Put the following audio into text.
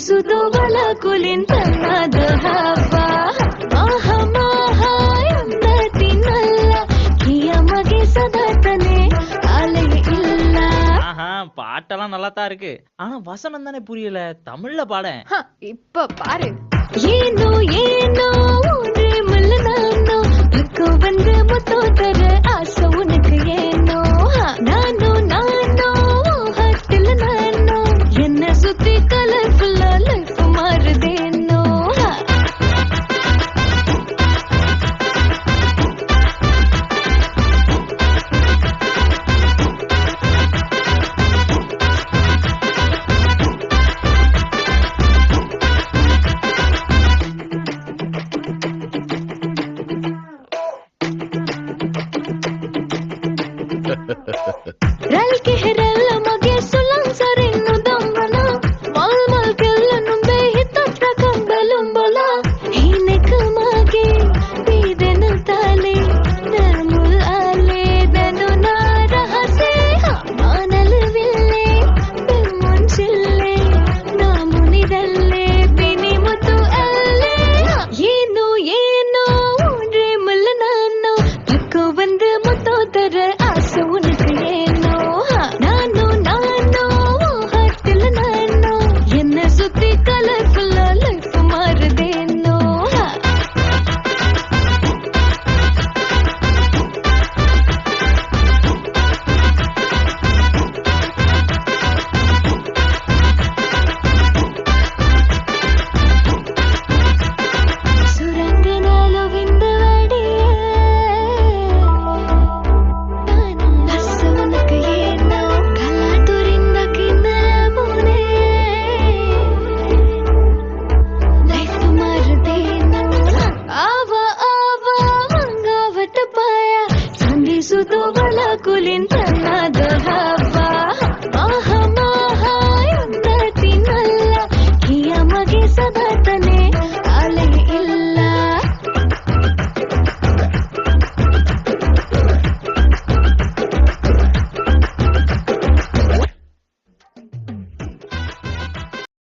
ಸುದುವಲ ಕುಲಿಂತನ್ನದ ಹಬ್ಬ ಮಹ ಎಂದತಿನಲ್ಲ கியமகே சதத்தனே அலை இல்ல. பாட்டெல்லாம் நல்லா தான் இருக்கு, ஆனா வசனம் தானே புரியல. தமிழ்ல பாட. இப்ப பாரு. ஏனோ ஏனோ ஒன்றே முள்ள நானோ பக்கோ வந்து முத்தோ தர ஆசை உனக்கு ஏனோ நானோ நானோ ஹட்டில் நானோ என்ன சுத்தி கலர்